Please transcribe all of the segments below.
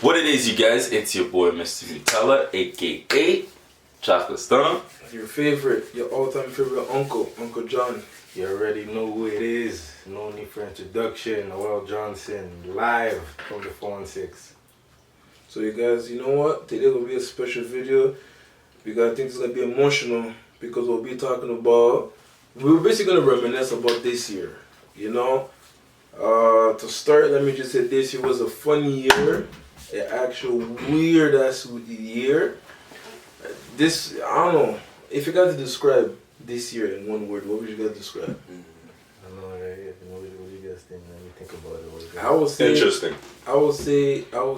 What it is, you guys, it's your boy Mr. Nutella, aka Chocolate Stunner. Your favorite, your all-time favorite uncle, Uncle John. You already know who it is. No need for introduction. Noel Johnson, live from the 416. So you guys, you know what? Today will be a special video because I think it's gonna be emotional because we'll be talking about. We're basically gonna reminisce about this year. You know, to start, let me just say this year was a fun year, an actual weird ass year. This I don't know if you got to describe this year in one word. What would you guys describe? I know, right? What do you guys think? Let me think about it. I would say Interesting. I would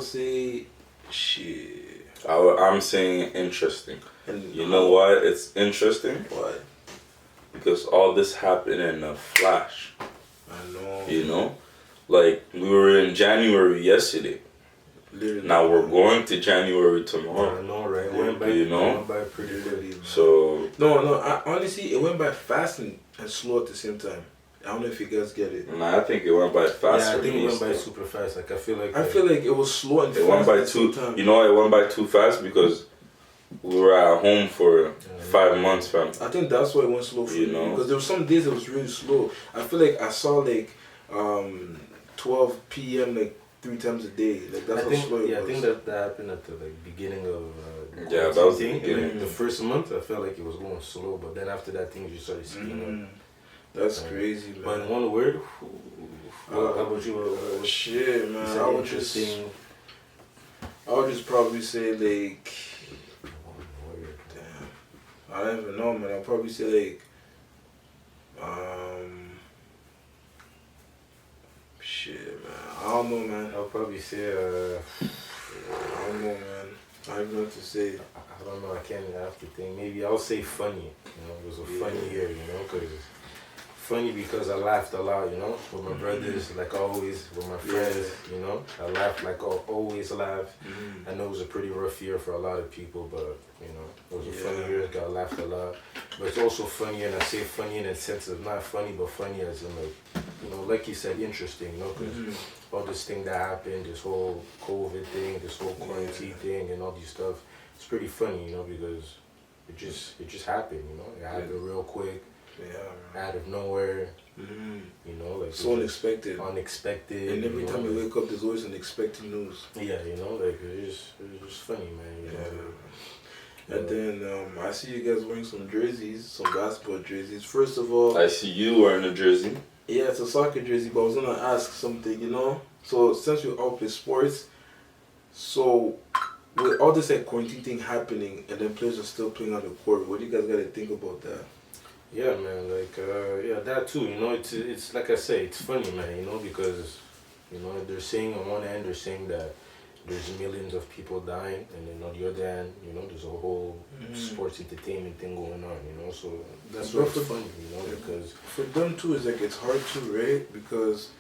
say, shit. I'm saying interesting. And you know why it's interesting? Why? Because all this happened in a flash. I know. You know? Like, we were in January yesterday. Literally. Now we're going to January tomorrow. I know, right? It went by pretty quickly. So... No, honestly, it went by fast and slow at the same time. I don't know if you guys get it. Nah, I think it went by fast. Yeah, I think it went by super fast. Like, I feel like it was slow and it fast went by at the same time. You know, it went by too fast because we were at home for 5 months, fam. I think that's why it went slow for You me. know? Because there were some days it was really slow. I feel like I saw like 12 p.m. like 3 times a day. Like that's how slow it was. I think that happened at the beginning of the Yeah, that was the thing. beginning. Like, the first month, I felt like it was going slow, but then after that, things just started speeding up. That's crazy, man. But in one word, how about you? Shit, man. I would just probably say like, damn, I don't even know, man. I'll probably say like, shit, man. I don't know, man. I'll probably say, I don't know, man. I don't know what to say. I don't know, I can't have to think. Maybe I'll say funny. You know, it was a funny year, you know, because funny because I laughed a lot, you know, with my brothers, like always, with my friends, you know. I laughed like I always laugh. I know it was a pretty rough year for a lot of people, but, you know, it was a funny year. I laughed a lot. But it's also funny, and I say funny in the sense of not funny, but funny as in, like, you know, like you said, interesting, you know, because all this thing that happened, this whole COVID thing, this whole quarantine thing, and all these stuff, it's pretty funny, you know, because it just happened, you know. It happened real quick. Yeah, out of nowhere, you know, like so unexpected. And every time you wake up, there's always unexpected news. Yeah, you know, like it's just funny, man. You know? And then I see you guys wearing some jerseys, some basketball jerseys. First of all, I see you wearing a jersey. Yeah, it's a soccer jersey, but I was gonna ask something, you know. So since we all play sports, so with all this like quarantine thing happening, and then players are still playing on the court, what do you guys gotta think about that? Yeah, man, like, that too, you know, it's like I say, it's funny, man, you know, because, you know, they're saying on one hand, they're saying that there's millions of people dying, and then on the other hand, you know, there's a whole sports entertainment thing going on, you know, so that's what's funny, you know, because... For them too, it's like, it's hard too, right? Because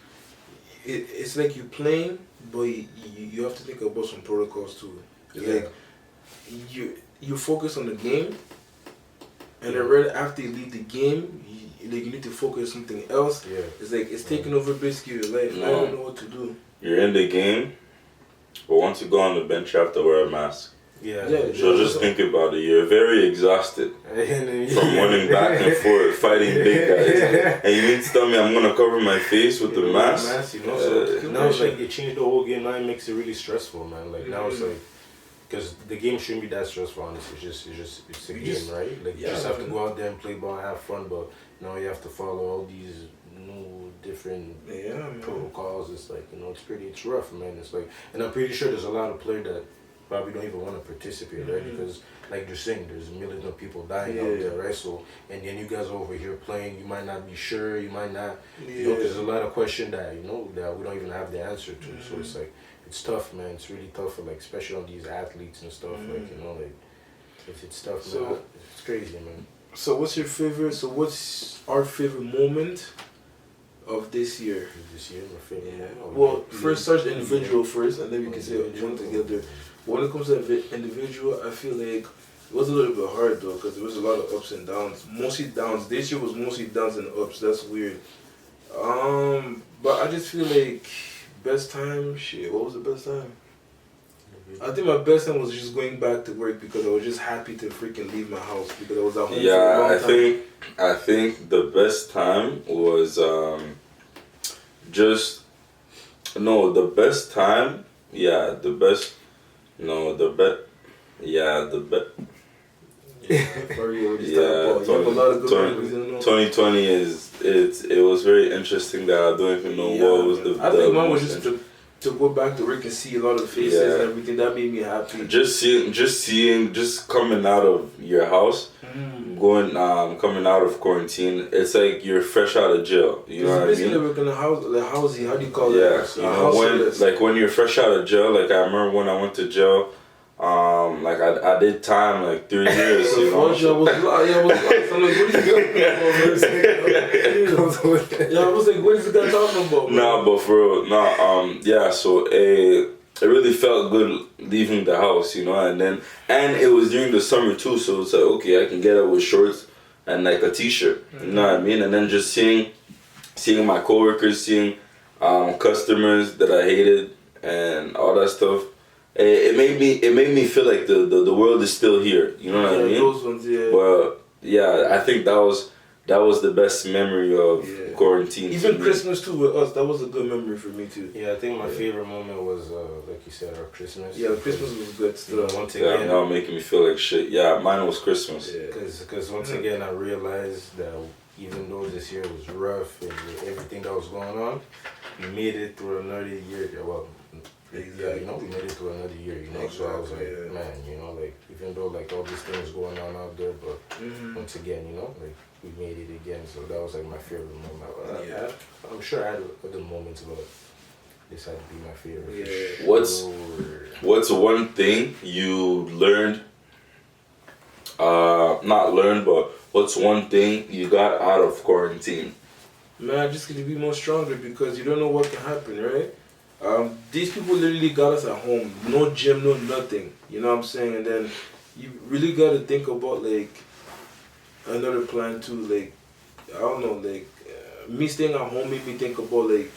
it's like you playing, but you have to think about some protocols too. It's like, you focus on the game, and then right after you leave the game, you need to focus on something else. Yeah. It's like it's taking over basically your life. I don't know what to do. You're in the game, but once you go on the bench, you have to wear a mask. So just think about it. You're very exhausted from running back and forth, fighting big guys. And you need to tell me I'm gonna cover my face with the mask. You know, so now it's like it changed the whole game. Now it makes it really stressful, man. Like now it's like. Because the game shouldn't be that stressful, honestly. It's a game, right? Like, you just have to go out there and play ball and have fun, but now you have to follow all these new, different protocols. It's like, you know, it's rough, man. It's like, and I'm pretty sure there's a lot of players that probably don't even want to participate, right? Because, like you're saying, there's millions of people dying out there, right? So, and then you guys are over here playing, you might not be sure, you might not, you know, there's a lot of questions that, you know, that we don't even have the answer to. So it's like, it's tough, man. It's really tough for, like, especially on these athletes and stuff. Like, you know, like, it's tough, man. So, it's crazy, man. So what's our favorite moment of this year? This year, my favorite moment? Well, first start the individual first, and then we can say one together. But when it comes to individual, I feel like it was a little bit hard, though, because there was a lot of ups and downs. Mostly downs. This year was mostly downs and ups. That's weird. But I just feel like best time, shit, what was the best time? I think my best time was just going back to work because I was just happy to freaking leave my house because I was at home for a long time. I think the best time was the best time. Yeah, the best. No, the best. Yeah, the best. Yeah, 2020 it was very interesting that I don't even know what was the. I think mine was just to go back to work and see a lot of faces and everything. That made me happy. Just coming out of your house, coming out of quarantine. It's like you're fresh out of jail. You know what I mean? Basically, we're gonna housing. How do you call it? Yeah, when you're fresh out of jail. Like I remember when I went to jail. Like I did time like 3 years. You know. I was like, what is this guy talking about? Nah, but for real, yeah. So it really felt good leaving the house, you know, and it was during the summer too. So it's like, okay, I can get out with shorts and like a t-shirt. You know what I mean? And then just seeing my coworkers, seeing customers that I hated and all that stuff. It made me feel like the world is still here. You know what I mean? Those ones, yeah. But yeah, I think that was the best memory of quarantine. Even Christmas too with us, that was a good memory for me too. Yeah, I think my favorite moment was like you said, our Christmas. Yeah, Christmas was good still. Once again, now making me feel like shit. Yeah, mine was Christmas. Yeah, because once again I realized that even though this year was rough and everything that was going on, we made it through another year. Well. Exactly. Yeah, you know, we made it through another year, you know, exactly, so I was like, man, you know, like, even though, like, all these things going on out there, but once again, you know, like, we made it again, so that was, like, my favorite moment. I'm sure I had other moments, but this had to be my favorite. Yeah. What's one thing you learned, not learned, but what's one thing you got out of quarantine? Man, just to be more stronger because you don't know what can happen, right? These people literally got us at home, no gym, no nothing, you know what I'm saying? And then you really got to think about like another plan too, like I don't know, like me staying at home made me think about like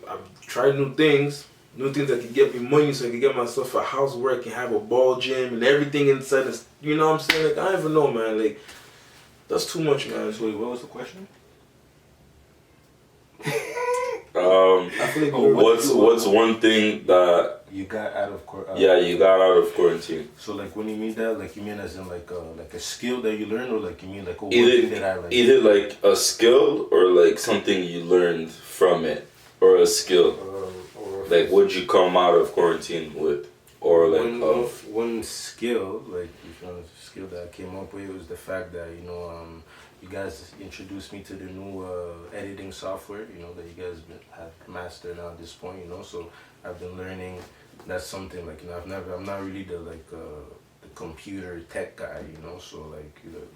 I've tried new things that can get me money so I can get myself a house where I can have a ball gym and everything inside this, you know what I'm saying? Like I don't even know, man, like that's too much, man. So wait, what was the question? What's one thing that you got out of quarantine? Yeah, you got out of quarantine. So like when you mean that, like you mean as in like a skill that you learned, or like you mean like either like a skill or like something you learned from it, or a skill. Or like what'd you come out of quarantine with, or like one skill, like skill that I came up with was the fact that you guys introduced me to the new editing software, you know, that you guys have mastered now at this point, you know. So I've been learning. That's something like, you know, I'm not really the the computer tech guy, you know. So like, you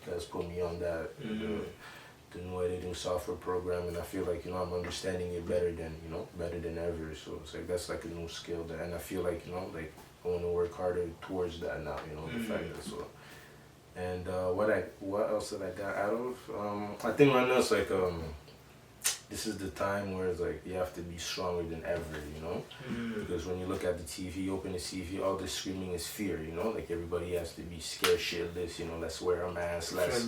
guys put me on that the new editing software program, and I feel like, you know, I'm understanding it better than ever. So it's like that's like a new skill that, and I feel like, you know, like I want to work harder towards that now, you know, the fact that so. And what else did I got out of? I think right now it's like this is the time where it's like you have to be stronger than ever, you know? Because when you look at the TV, you open the TV, all the screaming is fear, you know? Like everybody has to be scared shitless, you know, let's wear a mask, let's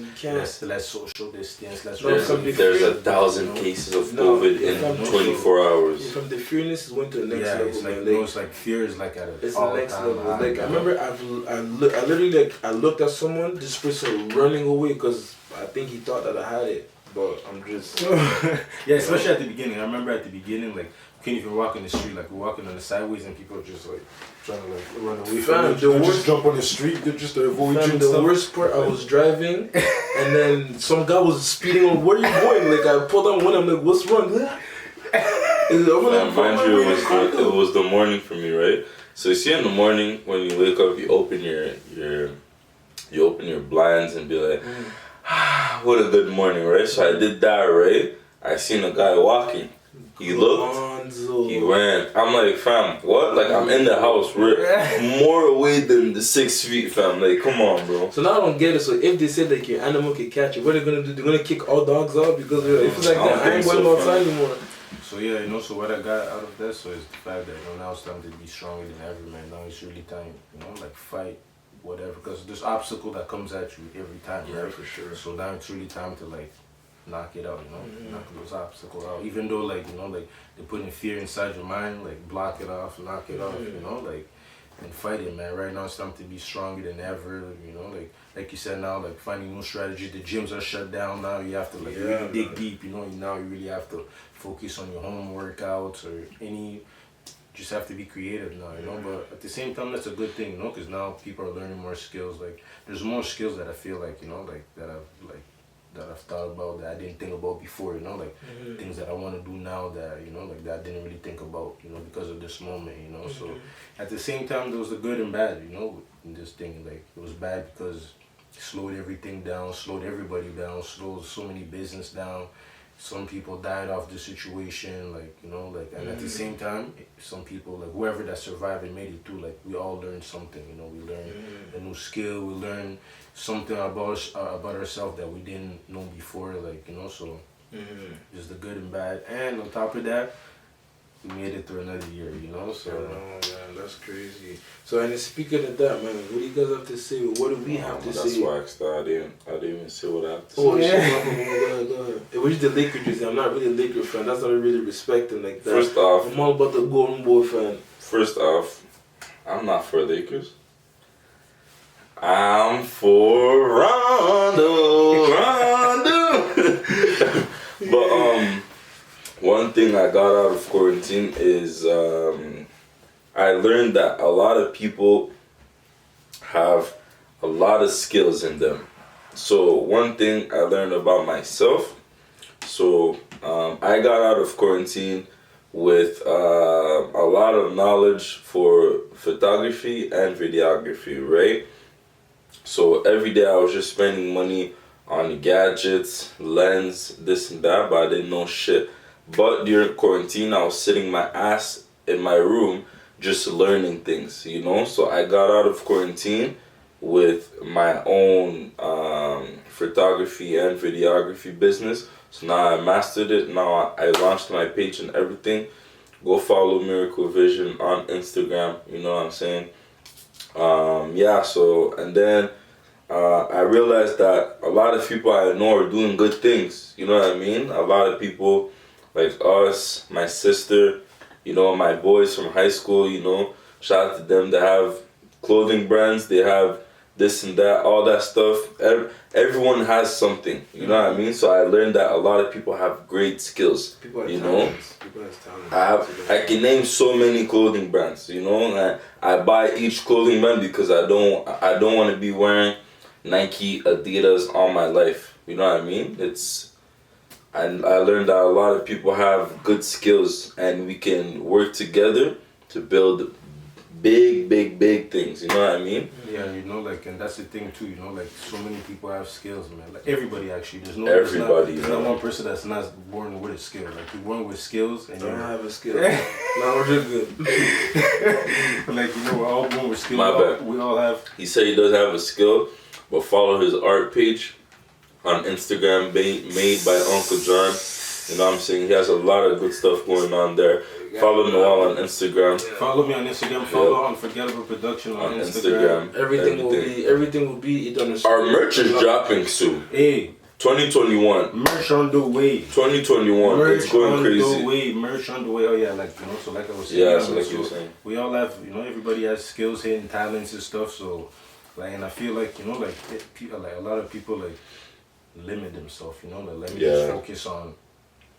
social distance, there's 1,000 cases of COVID in 24 hours. From the fearness went to the next level. It's like, it's like fear is like at it's the next level. Like I remember I literally like I looked at someone, this person running away because I think he thought that I had it. But I'm just yeah, especially at the beginning. I remember at the beginning, like you can't even walk in the street. Like we're walking on the sideways, and people are just like trying to like run away from you. Just jump on the street. They're just to avoid you. The worst part, I was driving, and then some guy was speeding on. Where are you going? Like I pulled on one. I'm like, what's wrong? Mind you, it was the morning for me, right? So you see, in the morning when you wake up, you open your blinds and be like. What a good morning, right? So I did that, right? I seen a guy walking. He looked, he ran. I'm like, fam, what? Like, I'm in the house. We're more away than the 6 feet, fam. Like, come on, bro. So now I don't get it. So if they said like your animal can catch it, what are they gonna do? They're gonna kick all dogs out because if it's like that, I ain't going outside anymore. So yeah, you know, so what I got out of that, so is the fact that, you know, now it's time to be stronger than ever, man. Now it's really time, you know, like fight, whatever, because there's obstacle that comes at you every time, Yeah, right? for sure. So now it's really time to like knock it out, you know, knock those obstacles out. Even though like, you know, like they're putting fear inside your mind, like block it off, knock it off, you know, like, and fight it, man. Right now it's time to be stronger than ever, you know, like you said now, like finding new strategies. The gyms are shut down now. You have to like really dig deep, you know. Now you really have to focus on your home workouts or any. Just have to be creative now, you know. But at the same time, that's a good thing, you know, because now people are learning more skills. Like there's more skills that I feel like, you know, like that I've thought about that I didn't think about before, you know, like things that I want to do now that, you know, like that I didn't really think about, you know, because of this moment, you know. So at the same time, there was the good and bad, you know, in this thing. Like it was bad because it slowed everything down, slowed everybody down, slowed so many business down. Some people died off the situation, like, you know, like, and at the same time, some people, like, whoever that survived and made it through, like, we all learned something, you know, we learned a new skill, we learned something about ourselves that we didn't know before, like, you know, so, just the good and bad, and on top of that, we made it through another year, you know, so. Oh, man, that's crazy. So, and speaking of that, man, what do you guys have to say? What do we have to say? That's why I started. I didn't even say what I have to say. Oh, shit, go ahead. It was the Lakers jersey. I'm not really a Lakers fan. That's not really respecting like that. First off, I'm all about the Golden Boy fan. First off, I'm not for Lakers. I'm for Rondo. But one thing I got out of quarantine is I learned that a lot of people have a lot of skills in them. So one thing I learned about myself, so I got out of quarantine with a lot of knowledge for photography and videography, right? So every day I was just spending money on gadgets, lens, this and that, but I didn't know shit. But during quarantine, I was sitting my ass in my room just learning things, you know? So I got out of quarantine with my own photography and videography business. So now I mastered it. Now I launched my page and everything. Go follow Miracle Vision on Instagram, you know what I'm saying? Yeah, so, and then I realized that a lot of people I know are doing good things, you know what I mean? A lot of people like us, my sister, you know, my boys from high school, you know, shout out to them. They have clothing brands, they have this and that, all that stuff. Everyone has something, you know what I mean? So I learned that a lot of people have great skills, you know? People have talent. I can name so many clothing brands, you know, and I buy each clothing brand because I don't want to be wearing Nike, Adidas all my life, you know what I mean? And I learned that a lot of people have good skills and we can work together to build big things, you know what I mean? Yeah, you know, like, and that's the thing too, you know, like, so many people have skills, man. Like, everybody actually. There's not one person that's not born with a skill. Like, you're born with skills and you don't have a skill. No, we're just good. Like, you know, we're all born with skills. My bad. We all have. He said he doesn't have a skill, but follow his art page on Instagram, made by Uncle John. You know what I'm saying? He has a lot of good stuff going on there. Follow Noel on Instagram. Follow me on Instagram. Follow Unforgettable Production on Instagram. Everything will be done. Our merch is dropping soon. Hey. 2021. Merch on the way. 2021. It's going crazy. Merch on the way. Oh yeah, like, you know, so like I was saying. Yeah, so like you were saying. We all have, you know, everybody has skills, hidden talents and stuff. So, like, and I feel like, you know, like people, like a lot of people like limit themselves. You know, like let me just focus on,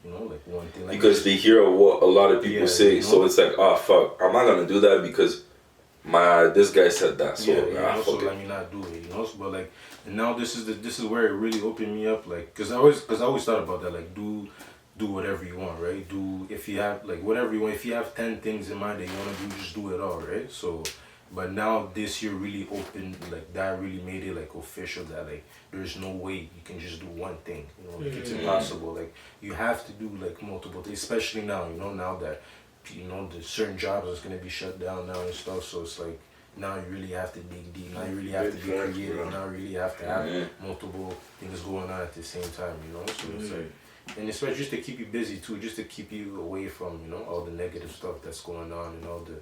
you know, like one thing. Like, because they hear what a lot of people say, you know? so it's like, oh fuck, I'm not gonna do that because this guy said that. So so let me not do it, you know. But like, and now this is where it really opened me up, like, cause I always thought about that, like, do whatever you want, right? Do, if you have like whatever you want, if you have 10 things in mind that you want to do, just do it all, right? So. But now this year really opened, like, that really made it like official that like there's no way you can just do one thing, you know, like it's impossible. Like you have to do like multiple things, especially now, you know, now that, you know, the certain jobs is gonna be shut down now and stuff. So it's like now you really have to dig deep. Now you really have to be creative. Now you really have to have multiple things going on at the same time, you know. So it's like and especially just to keep you busy too, just to keep you away from, you know, all the negative stuff that's going on and all the,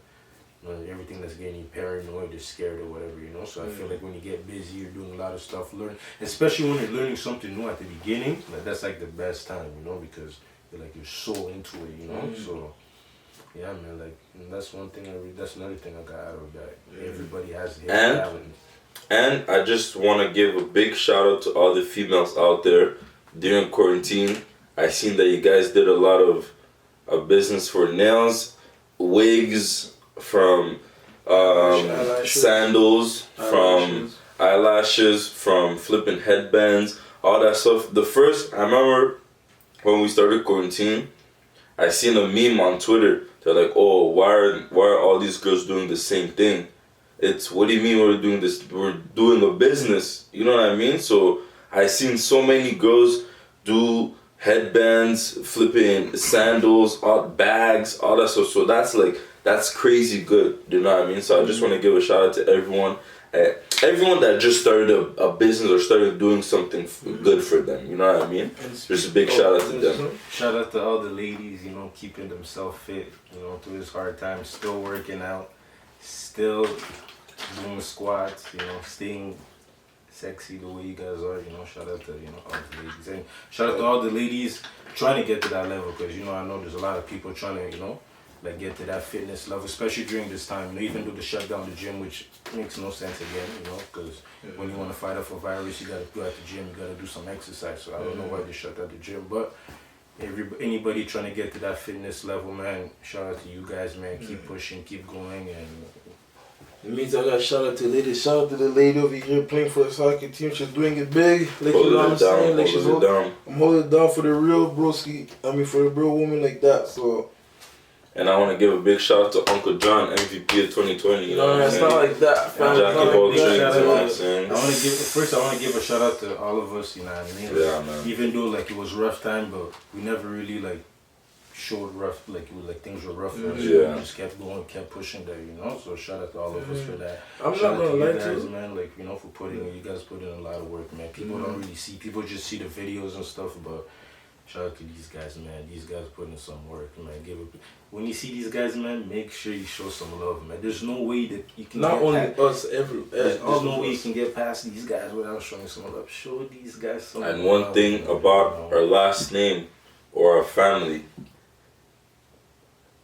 you know, everything that's getting you paranoid or scared or whatever, you know. So I feel like when you get busy, you're doing a lot of stuff, especially when you're learning something new at the beginning, like that's like the best time, you know, because you're so into it, you know. So yeah, man, like that's one thing that's another thing I got out of that. Everybody has their talent. And I just want to give a big shout out to all the females out there during quarantine. I seen that you guys did a lot of business for nails, wigs, from sandals, from eyelashes, from flipping headbands, all that stuff. I remember when we started quarantine, I seen a meme on Twitter. They're like, oh, why are all these girls doing the same thing? It's, what do you mean we're doing this? We're doing a business. You know what I mean? So I seen so many girls do headbands, flipping sandals, all bags, all that stuff. So that's crazy good. You know what I mean? So I just want to give a shout out to everyone. Everyone that just started a business or started doing something good for them. You know what I mean? Just a big shout out to them. Shout out to all the ladies, you know, keeping themselves fit, you know, through this hard time, still working out, still doing squats, you know, staying sexy the way you guys are, you know. Shout out to, you know, all the ladies. And shout out to all the ladies trying to get to that level, because, you know, I know there's a lot of people trying to, you know, like get to that fitness level, especially during this time. You know, even though they shut down the gym, which makes no sense again, you know, because when you want to fight off a virus, you got to go at the gym, you got to do some exercise. So I don't know why they shut down the gym, but anybody trying to get to that fitness level, man, shout out to you guys, man. Keep pushing, keep going. And it means I got shout out to ladies. Shout out to the lady over here playing for the soccer team. She's doing it big. Like, you know what I'm saying? Like, I'm holding it down for the real broski. I mean, for the real woman like that. So. And I want to give a big shout out to Uncle John, MVP of 2020. You know what I'm saying? It's not like that, fam. Jackie Ball Drinks, you know what I'm saying? I want to give a shout out to all of us, you know what I mean? Yeah, man. Even though, like, it was rough time, but we never really, like, showed rough, like, it was, like, things were rough for us. Yeah. We just kept going, kept pushing there, you know? So shout out to all of us for that. I'm shout not out to gonna you lie guys, to you, man, like, you know, you guys put in a lot of work, man. People don't really see, people just see the videos and stuff, but shout out to these guys, man. These guys put in some work, man. When you see these guys, man, make sure you show some love, man. There's no way that you can there's no way you can get past these guys without showing some love. Show these guys some love. And one thing about our last name or our family,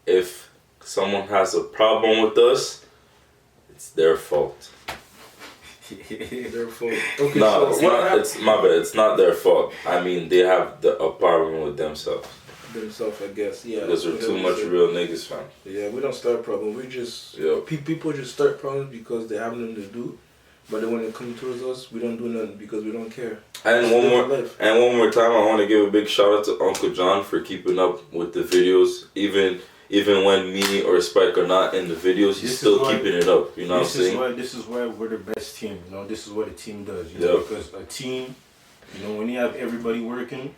if someone has a problem with us, it's their fault. Their fault. Okay, no, so it's my bad. It's not their fault. I mean, they have a problem with themselves. I guess. Yeah. Because we're too much real niggas, fam. Yeah, we don't start problems. We just people just start problems because they have nothing to do. But then when it comes towards us, we don't do nothing because we don't care. And one more time, I want to give a big shout out to Uncle John for keeping up with the videos, even when me or Spike are not in the videos, he's still keeping it up. You know what I'm saying? This is why we're the best team. You know, this is what a team does. You know, because a team, you know, when you have everybody working,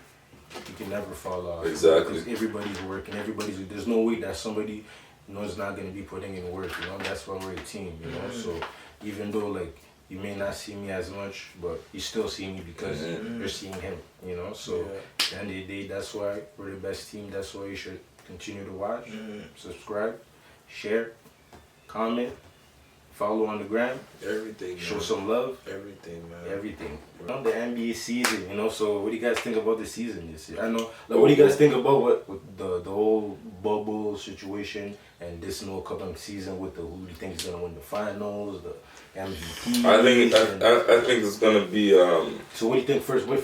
you can never fall off. Exactly. Because everybody's working. There's no way that somebody, you know, is not going to be putting in work. You know, that's why we're a team. You know, so even though like you may not see me as much, but you still see me because you're seeing him. You know, so at the end of the day, that's why we're the best team. That's why you should continue to watch, subscribe, share, comment, follow on the gram. Everything. Show some love. Everything, man. Everything. We're on the NBA season, you know. So what do you guys think about the season this year? I know. Like, what do you guys think about with the whole bubble situation and this upcoming season with who do you think is gonna win the finals, the MVP? I think it's gonna be. So what do you think first? How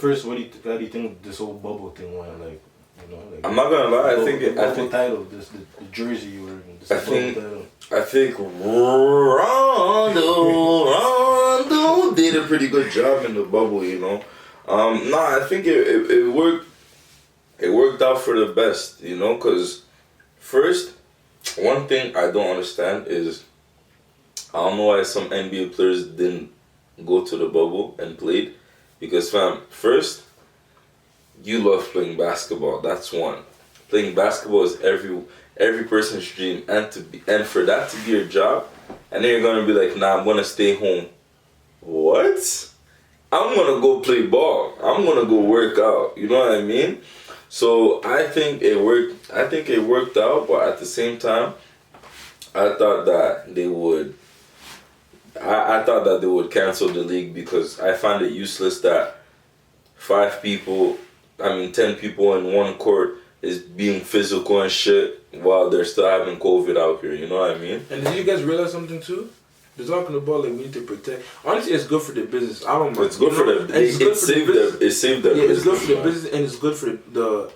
do you think this whole bubble thing went? Like, you know, like, I'm not gonna lie. I think the title, the jersey you were in. I think Rondo did a pretty good job in the bubble. You know, I think it worked. It worked out for the best. You know, because first, one thing I don't understand is I don't know why some NBA players didn't go to the bubble and played, because fam, first, you love playing basketball. That's one. Playing basketball is every person's dream, and for that to be your job, and then you're gonna be like, nah, I'm gonna stay home. What? I'm gonna go play ball. I'm gonna go work out. You know what I mean? So I think it worked. I think it worked out, but at the same time, I thought that they would. I thought that they would cancel the league because I find it useless that 10 people in one court is being physical and shit while they're still having COVID out here. You know what I mean? And did you guys realize something too? They're talking about like we need to protect. Honestly, it's good for the business. I don't mind. It's good for the. It saved their business. It's good for the business and it's good for the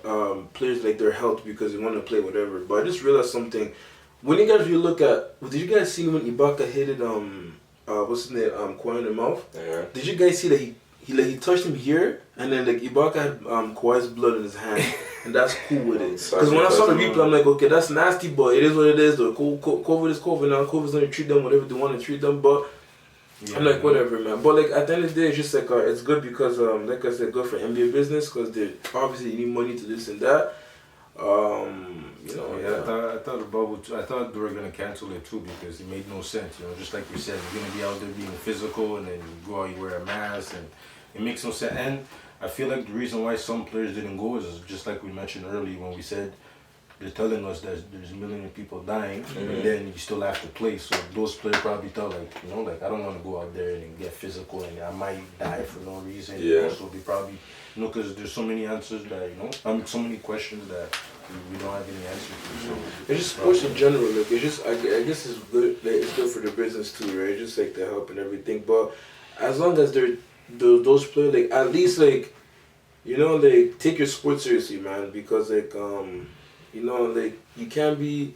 players, like their health, because they want to play whatever. But I just realized something. When you guys look at, did you guys see when Ibaka hit it what's his name, Kawhi in the mouth? Yeah. Did you guys see that he touched him here, and then like Ibaka had Kawhi's blood in his hand, and that's cool with it. Because when I saw the replay, I'm like, okay, that's nasty, but it is what it is. Though COVID is COVID now. COVID's gonna treat them whatever they want to treat them, but yeah, I'm like, whatever, man. But like at the end of the day, it's just like it's good because like I said, good for NBA business because they obviously need money to this and that. You know, I thought the bubble. I thought they were gonna cancel it too because it made no sense. You know, just like you said, you're gonna be out there being physical, and then you go out, you wear a mask, and it makes no sense. And I feel like the reason why some players didn't go is just like we mentioned earlier when we said they're telling us that there's a million people dying, and then you still have to play. So those players probably thought like, you know, like I don't want to go out there and get physical, and I might die for no reason. Yeah. You know? So they probably, you know, because there's so many answers that so many questions that we don't have any answers to. So it's just sports in general. Like it's just, I guess it's good. Like, it's good for the business too, right? Just like the help and everything. But as long as they're those players, like at least like, you know, like take your sport seriously, man. Because like you know, like you can't be.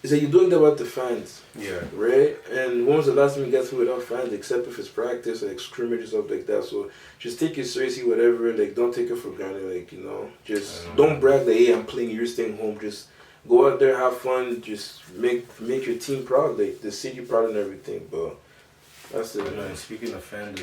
It's like you're doing that about the fans. Yeah. Right? And when was the last time you got through without fans, except if it's practice, like scrimmage and stuff like that. So just take it seriously, whatever. Like, don't take it for granted. Like, you know, just don't brag like, hey, I'm playing, you're staying home. Just go out there, have fun. Just make your team proud, like the city proud and everything. But that's it. And speaking of fans,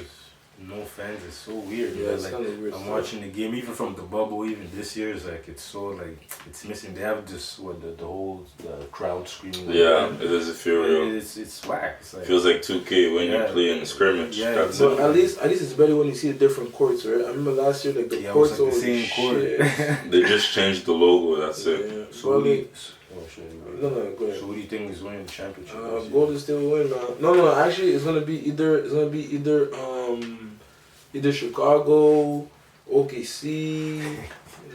no fans is so weird. Yeah, it's like, kind of weird. I'm watching the game, even from the bubble, even this year, it's like it's so like it's missing. They have this the whole crowd screaming. Yeah, it doesn't feel real. It's whack. It's like, feels like 2K when you play in the scrimmage. Yeah, that's but it. at least it's better when you see the different courts, right? I remember last year, like the courts it was like the same court. They just changed the logo. That's it. Yeah. So No, go ahead. So what do you think is winning the championship? Golden State will win, man. No. Actually, it's gonna be either Chicago, OKC,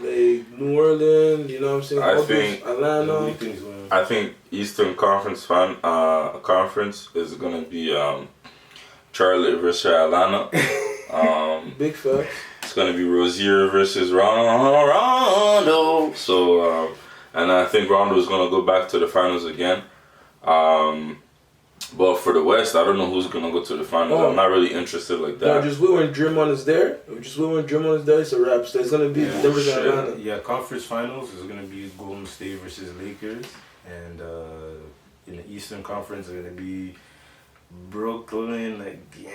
like New Orleans. You know what I'm saying? I think Atlanta. I think Eastern Conference conference is gonna be Charlotte versus Atlanta. Big facts. It's gonna be Rozier versus Rondo. So and I think Rondo is gonna go back to the finals again. But for the West, I don't know who's gonna go to the finals. I'm not really interested like that. No, just wait when Draymond is there. It's a wrap. So it's gonna be Denver and Atlanta. Yeah, conference finals is gonna be Golden State versus Lakers, and in the Eastern Conference it's gonna be Brooklyn against.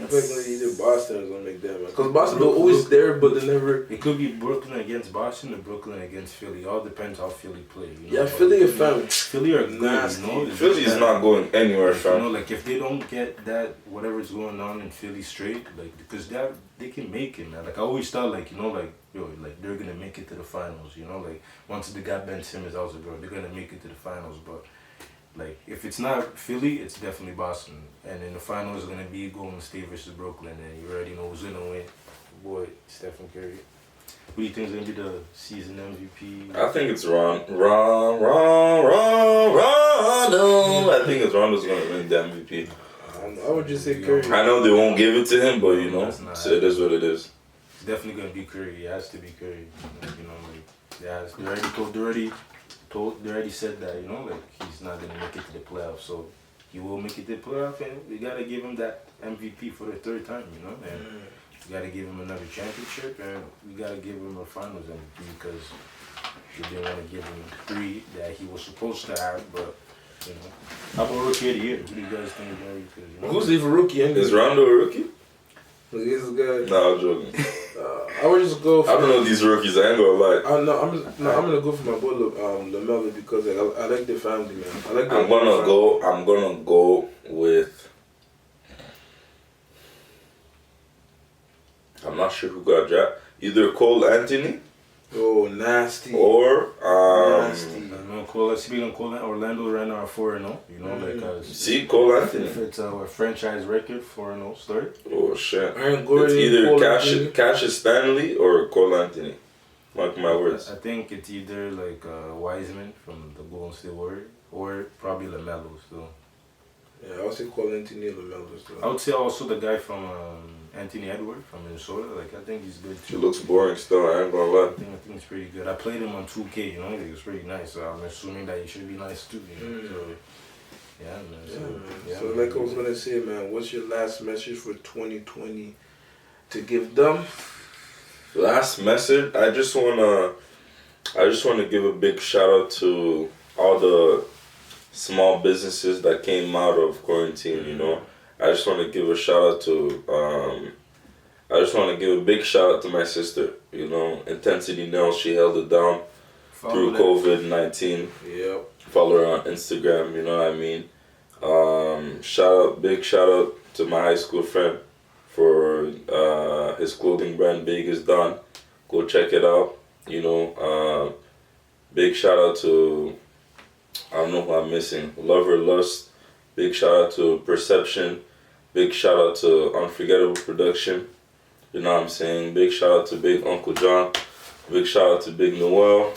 I feel like either Boston is gonna make that, man. Because Boston are always there, but they never. It could be Brooklyn against Boston or Brooklyn against Philly. All depends how Philly play. You know? Yeah, Philly and fam. Philly are nasty. You know? Philly is not going anywhere, fam. You know, like if they don't get that whatever's going on in Philly straight, like because they can make it, man. Like I always thought, like you know, like like they're gonna make it to the finals. You know, like once they got Ben Simmons, I was like, bro, they're gonna make it to the finals, but. Like, if it's not Philly, it's definitely Boston. And in the finals, it's going to be Golden State versus Brooklyn. And you already know who's going to win. Boy, Stephen Curry. Who do you think is going to be the season MVP? I think it's Rondo. I think it's Rondo's going to win the MVP. I would just say Curry. I know they won't give it to him, but you know, so it is what it is. It's definitely going to be Curry. It has to be Curry. You know, like, they already said that, you know, like he's not gonna make it to the playoffs, so he will make it to the playoffs, and we gotta give him that MVP for the third time, you know, and we gotta give him another championship, and we gotta give him a finals MVP because we didn't want to give him 3 that he was supposed to have, but you know, how about rookie of the year? Who do you guys think is going to be? You know? Who's even rookie? Is Rondo a rookie? Look, this guy. No, I'm joking. I would just go. I don't know these rookies. I ain't gonna lie. I'm gonna go for my boy LaMelo because like, I like the family, man. I'm gonna go with. I'm not sure who got drafted. Either Cole Anthony Oh, nasty. Or nasty. Speaking of Orlando right now are 4-0. You know, like see Cole Anthony. If it's a franchise record 4-0 start. Oh shit! Gordon, it's either Cole Cassius Stanley or Cole Anthony. Mark my words. I think it's either like Wiseman from the Golden State Warriors or probably LaMelo still. Yeah, I would say Cole Anthony or LaMelo still. I would say also the guy from Anthony Edwards from Minnesota. Like I think he's good too. He looks boring still. I ain't gonna lie. I think he's pretty good. I played him on 2K. You know, he was pretty nice. So I'm assuming that he should be nice too. You know? So, yeah, man. So like I was gonna say, man, what's your last message for 2020 to give them? Last message. I just wanna give a big shout out to all the small businesses that came out of quarantine. You know, I just want to give a shout out to. I just want to give a big shout out to my sister. You know, Intensity Nails. She held it down through COVID-19. Yep. Follow her on Instagram. You know what I mean. Big shout out to my high school friend for his clothing brand Big is Done. Go check it out. You know, big shout out to, I don't know who I'm missing, Lover Lust. Big shout out to Perception. Big shout out to Unforgettable Production. You know what I'm saying? Big shout out to Big Uncle John. Big shout out to Big Noel.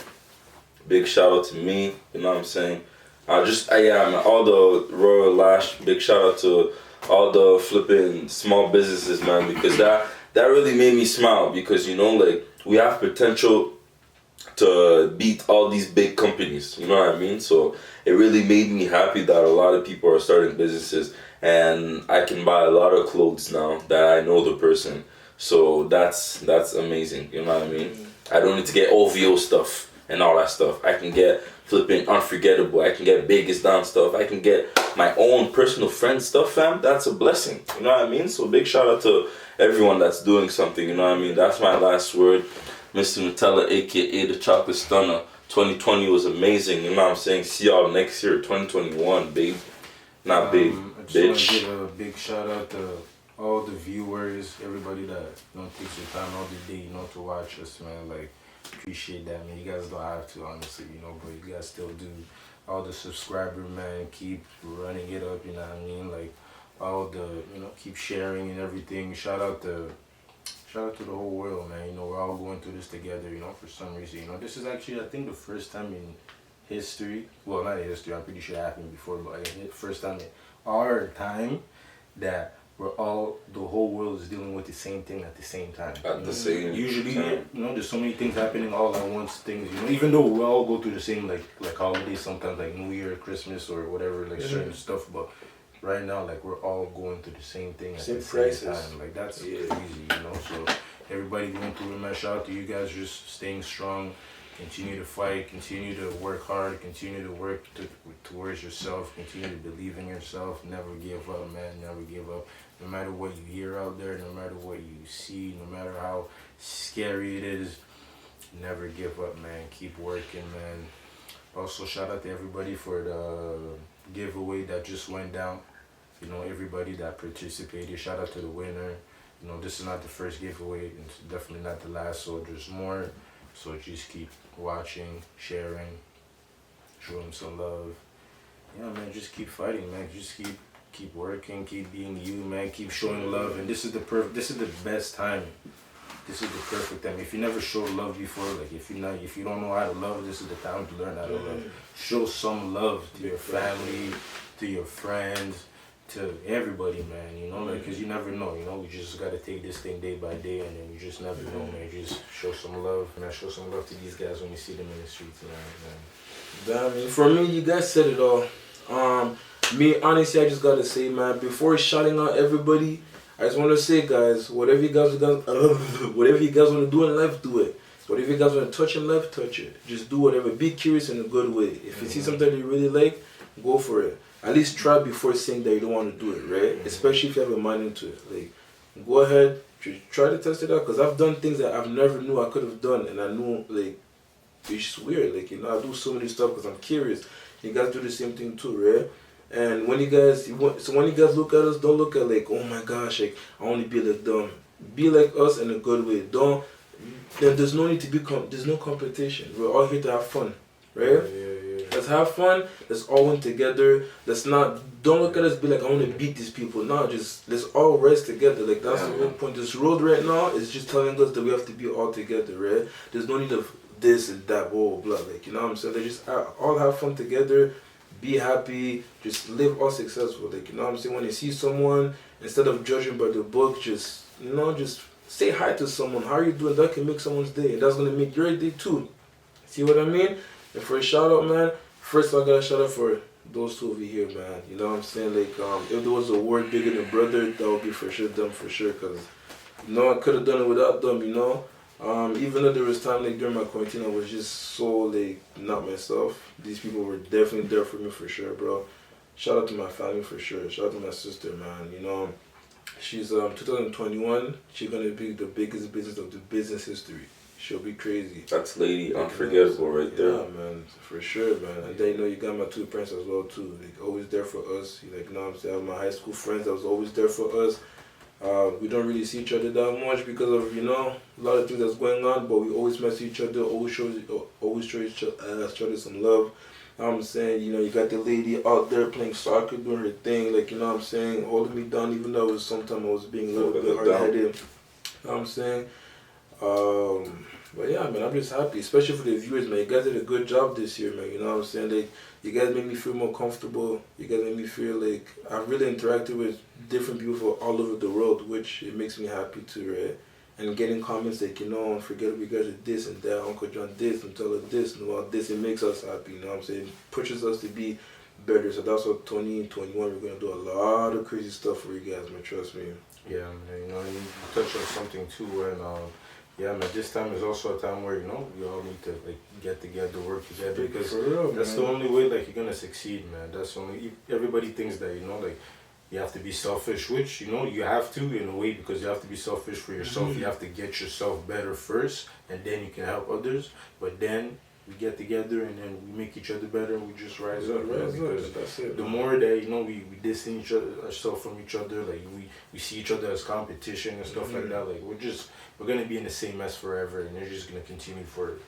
Big shout out to me. You know what I'm saying? All the Royal Lash. Big shout out to all the flipping small businesses, man, because that really made me smile, because, you know, like, we have potential to beat all these big companies, you know what I mean? So it really made me happy that a lot of people are starting businesses, and I can buy a lot of clothes now that I know the person. So that's amazing, you know what I mean? I don't need to get OVO stuff and all that stuff. I can get flipping Unforgettable. I can get Big is Down stuff. I can get my own personal friend stuff, fam. That's a blessing, you know what I mean? So big shout out to everyone that's doing something, you know what I mean? That's my last word. Mr. Nutella, aka the Chocolate Stunner. 2020 was amazing, you know what I'm saying? See y'all next year, 2021, babe. Not big, I just bitch. want to give a big shout out to all the viewers, everybody that, you know, takes your time all the day, you know, to watch us, man. Like, appreciate that, man. You guys don't have to, honestly, you know, but you guys still do. All the subscribers, man, keep running it up, you know what I mean? Like, all the, you know, keep sharing and everything. Shout out to the whole world, man. You know, we're all going through this together, you know, for some reason. You know, this is actually, I think, the first time in history, well, not in history, I'm pretty sure it happened before, but like, first time in our time that the whole world is dealing with the same thing at the same time. At the same Usually, time. you know, there's so many things happening all at once, things, you know, even though we all go through the same, like holidays sometimes, like New Year, Christmas, or whatever, like certain stuff, but right now, like, we're all going through the same thing at the same time. Like, that's crazy, you know, so everybody going through it, man. Shout out to you guys just staying strong. Continue to fight, continue to work hard, continue to work towards yourself, continue to believe in yourself, never give up, man, never give up. No matter what you hear out there, no matter what you see, no matter how scary it is, never give up, man. Keep working, man. Also, shout out to everybody for the giveaway that just went down. You know, everybody that participated, shout out to the winner. You know, this is not the first giveaway, it's definitely not the last, so there's more. So just keep watching, sharing, show them some love. Yeah, man, just keep fighting, man. Just keep working, keep being you, man. Keep showing love, and this is the best time. This is the perfect time. If you never showed love before, like if you don't know how to love, this is the time to learn how to love. Show some love to your family, to your friends, to everybody, man, you know, like, cause you never know, you know, we just gotta take this thing day by day, and then you just never know, man. Just show some love, man. Show some love to these guys when you see them in the streets, man. I mean, for me, you guys said it all. Me, honestly, I just gotta say, man, before shouting out everybody, I just want to say, guys, whatever you guys want to do in life, do it. Whatever you guys want to touch in life, touch it. Just do whatever. Be curious in a good way. If you see something you really like, go for it. At least try before saying that you don't want to do it, right? Especially if you have a mind into it. Like, go ahead, try to test it out. Because I've done things that I've never knew I could have done. And I knew, like, it's just weird. Like, you know, I do so many stuff because I'm curious. You guys do the same thing too, right? And when you guys look at us, don't look at like, oh my gosh, like, I want to be like them. Be like us in a good way. Don't then there's no need to be there's no competition. We're all here to have fun, right? Let's have fun. Let's all win together. Don't look at us be like, I want to beat these people. No, just let's all rest together. Like that's the whole point. This road right now is just telling us that we have to be all together, right? There's no need of this and that, blah blah. Like, you know what I'm saying? They just all have fun together. Be happy. Just live all successful. Like, you know what I'm saying? When you see someone, instead of judging by the book, just say hi to someone. How are you doing? That can make someone's day, and that's gonna make your day too. See what I mean? And for a shout out, man, first I got a shout out for those two over here, man. You know what I'm saying? Like, if there was a word bigger than brother, that would be for sure them, for sure. Cause, I could have done it without them, Even though there was time, like, during my quarantine, I was just so, like, not myself. These people were definitely there for me, for sure, bro. Shout out to my family, for sure. Shout out to my sister, man. She's 2021. She's gonna be the biggest business of the business history. She'll be crazy. That's Lady Unforgettable right there. Yeah, man, for sure, man. And then, you got my two parents as well, too. Like, always there for us. Like, you know what I'm saying? I have my high school friends that was always there for us. We don't really see each other that much because of, a lot of things that's going on, but we always mess each other, always show each other some love. You know what I'm saying? You got the lady out there playing soccer, doing her thing, like, you know what I'm saying, holding me down, even though sometimes I was being a little bit hard-headed. You know what I'm saying? But yeah, man, I'm just happy, especially for the viewers, man. You guys did a good job this year, man. You know what I'm saying? Like, you guys made me feel more comfortable. You guys made me feel like I've really interacted with different people from all over the world, which it makes me happy too, right? And getting comments like, Unforgettable, you guys are this and that, Uncle John this, and tell us this and all this, it makes us happy, you know what I'm saying? It pushes us to be better. So that's what 2021, we're going to do a lot of crazy stuff for you guys, man, trust me. Yeah, man, you touched on something too, and yeah, man, this time is also a time where, we all need to, like, get together, work together, because that's the only way, like, you're going to succeed, man. That's only, everybody thinks that, like, you have to be selfish, which, you have to, in a way, because you have to be selfish for yourself. Mm-hmm. You have to get yourself better first, and then you can help others. But then we get together, and then we make each other better, and we just rise up, because that's it, the more that, we distance ourselves from each other, like, we see each other as competition and stuff like that, like, we're going to be in the same mess forever, and they're just going to continue for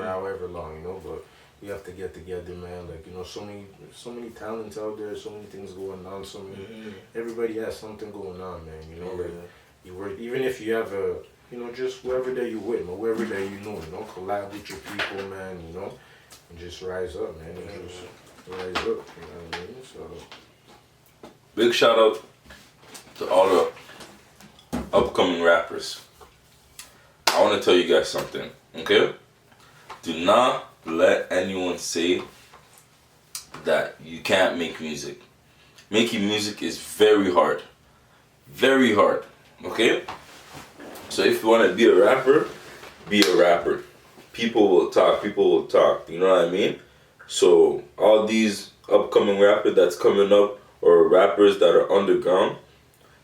however long, but we have to get together, man. Like, so many talents out there, so many things going on, everybody has something going on, man, like, you work, even if you have a, just whoever that you with, or whoever that collab with your people, man, and just rise up, man, and just rise up, you know what I mean, so. Big shout out to all the upcoming rappers. I want to tell you guys something, okay? Do not let anyone say that you can't make music. Making music is very hard. Very hard, okay? So if you want to be a rapper, be a rapper. People will talk, you know what I mean? So all these upcoming rappers that's coming up, or rappers that are underground,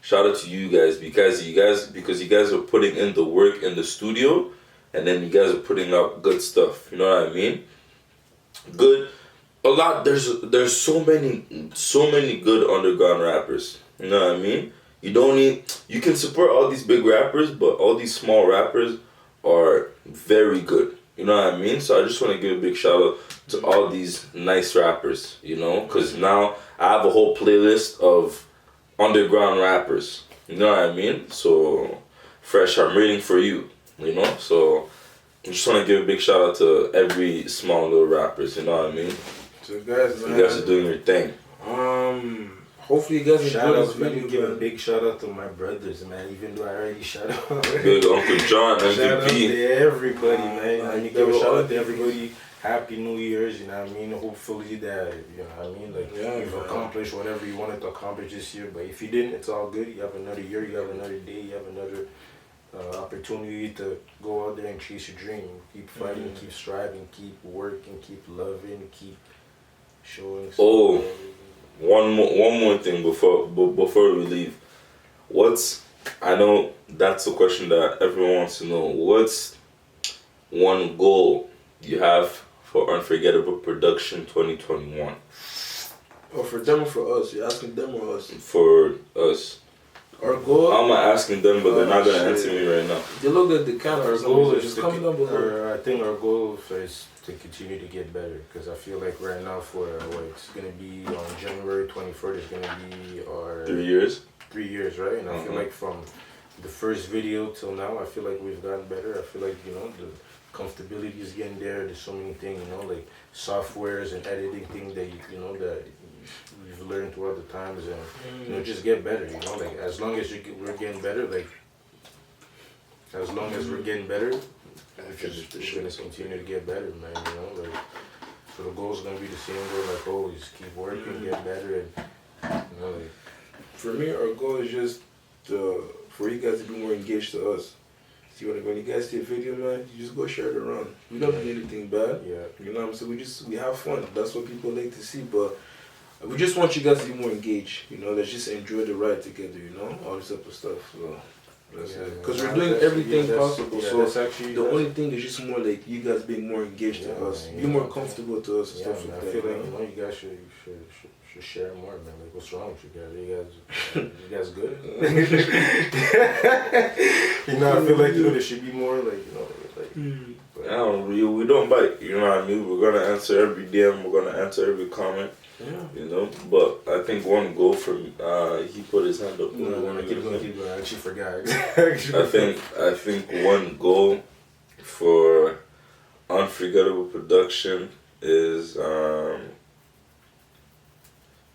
shout out to you guys, because you guys are putting in the work in the studio, and then you guys are putting out good stuff. You know what I mean? Good. A lot. There's so many good underground rappers. You know what I mean? You can support all these big rappers, but all these small rappers are very good. You know what I mean? So I just want to give a big shout out to all these nice rappers, because now I have a whole playlist of underground rappers. You know what I mean? So, Fresh, I'm reading for you, So, I just want to give a big shout out to every small little rappers, you know what I mean? So, guys, man, you guys are doing your thing. Hopefully you guys enjoy this video. Give a big shout out to my brothers, man, even though I already shout out. Big Uncle John, MVP. Shout out to everybody, man. I give a shout out to everybody. Happy New Year's, you know what I mean? Hopefully that, you know what I mean? Like, you've accomplished whatever you wanted to accomplish this year. But if you didn't, it's all good. You have another year, you have another day, you have another opportunity to go out there and chase your dream. Keep fighting, keep striving, keep working, keep loving, keep showing. Oh, one more thing before we leave. I know that's a question that everyone wants to know. What's one goal you have for Unforgettable Production 2021? Oh, for them or for us? You're asking them or us? For us. Our goal. I'm asking them, but they're not gonna answer me right now. They look at the camera. Our goal is just to coming down below. I think our goal is to continue to get better, because I feel like right now for what it's gonna be on January 24th, it's gonna be our 3 years. 3 years, right? And I feel like from the first video till now, I feel like we've gotten better. I feel like, you know, the comfortability is getting there. There's so many things, you know, like softwares and editing things that you know that we've learned throughout the times, and you know, just get better. You know, like as long as we're getting better, like as long as we're getting better, we're gonna continue to get better, man. You know, like so the goal's gonna be the same. We're like always keep working, get better, and you know, like for me, our goal is just for you guys to be more engaged to us. See, when you guys see a video, man, you just go share it around. We don't do anything bad. Yeah. You know what I'm saying? We have fun. That's what people like to see. But we just want you guys to be more engaged. You know, let's just enjoy the ride together. You know, all this type of stuff. So that's it. Because we're doing everything possible. So the only thing is just more like you guys being more engaged to us, be more comfortable to us and stuff like that. I feel like, you know, you guys should share more, man. Like, what's wrong with you guys good? You know, I feel like, you know, there should be more, like, you know, like. I don't. We don't bite. You know what I mean? We're gonna answer every DM. We're gonna answer every comment. Yeah. You know, but I think one goal from he put his hand up. No, keep going. I actually forgot. I think one goal for Unforgettable Production is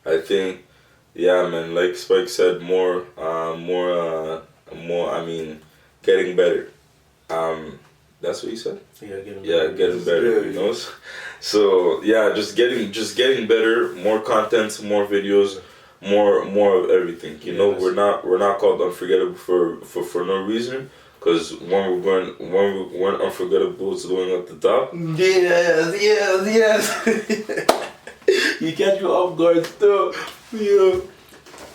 I think, yeah, man, like Spike said, more. I mean, getting better. That's what you said. Yeah, getting better. Yeah, getting better. You know, so yeah, just getting better. More content, more videos, more of everything. You know, we're not called Unforgettable for no reason. Because when Unforgettable is going at the top. Yes. You catch you off guard still. Yeah.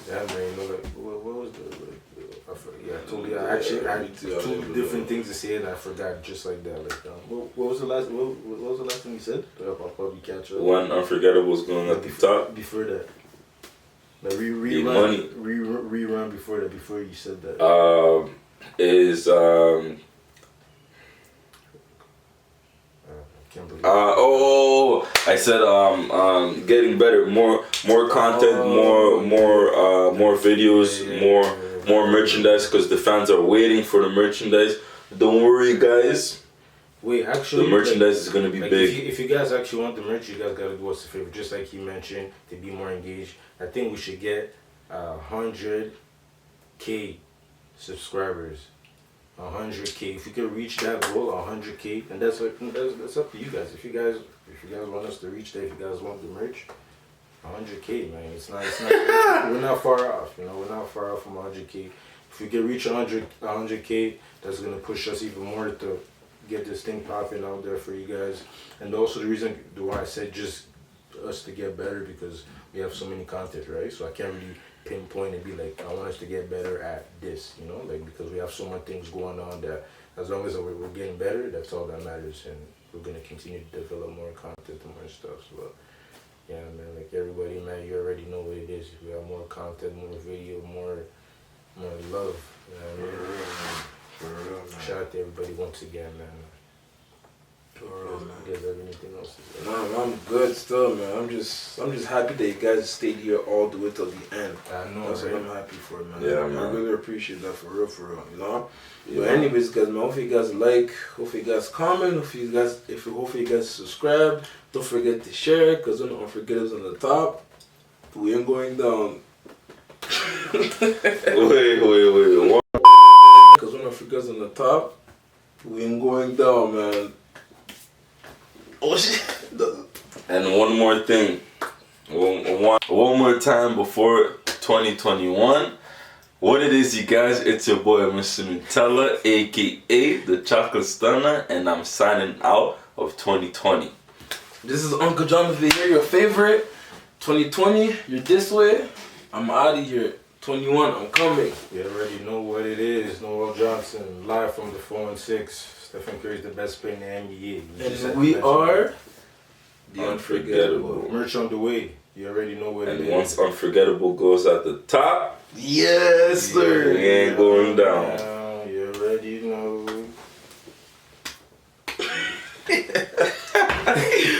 Yeah, man, you know, like, what was I had two different things to say and I forgot just like that. Like, what was the last thing you said? I'll probably catch up. When Unforgettable is going at the top. Before that. Like, rerun before that, before you said that. I said getting better, more content, more videos, more merchandise, because the fans are waiting for the merchandise. Don't worry, guys. Wait, actually, the merchandise is gonna be big. If you guys actually want the merch, you guys gotta do us a favor. Just like he mentioned, to be more engaged. I think we should get 100K subscribers. 100K. If we could reach that goal, 100K, and that's up to you guys. If you guys want us to reach that, if you guys want the merch, 100K, man. It's not we're not far off. You know, we're not far off from 100K. If we can reach 100K, that's gonna push us even more to get this thing popping out there for you guys. And also the reason why I said just us to get better, because we have so many content, right? So I can't really pinpoint and be like, I want us to get better at this, you know, like, because we have so many things going on that as long as we're getting better, that's all that matters, and we're gonna continue to develop more content and more stuff. So yeah, man, like everybody, man, you already know what it is. We have more content, more video, more love. You know what I mean? For real, man. Shout out to everybody once again, man. You guys have anything else to say? No, I'm good still, man. I'm just happy that you guys stayed here all the way till the end. I know, that's right? what I'm happy for, man. Yeah, man. I really appreciate that, for real, you know? Yeah. But anyways, guys, man, hopefully you guys like, hopefully you guys comment, hopefully you guys subscribe. Don't forget to share, because Unforgettable on the top. We ain't going down. Wait. Because Unforgettable on the top. We ain't going down, man. Oh shit. And one more thing. One more time before 2021. What it is, you guys, it's your boy Mr. Nutella, aka the Chocolate Stunner, and I'm signing out of 2020. This is Uncle Jonathan here, your favorite. 2020, you're this way. I'm out of here. 21, I'm coming. You already know what it is. Noel Johnson, live from the 4-6. Stephen Curry's the best player in the NBA. And we are The Unforgettable. Merch on the way. You already know what it is. And once Unforgettable goes at the top, yes, sir. It ain't going down. You already know.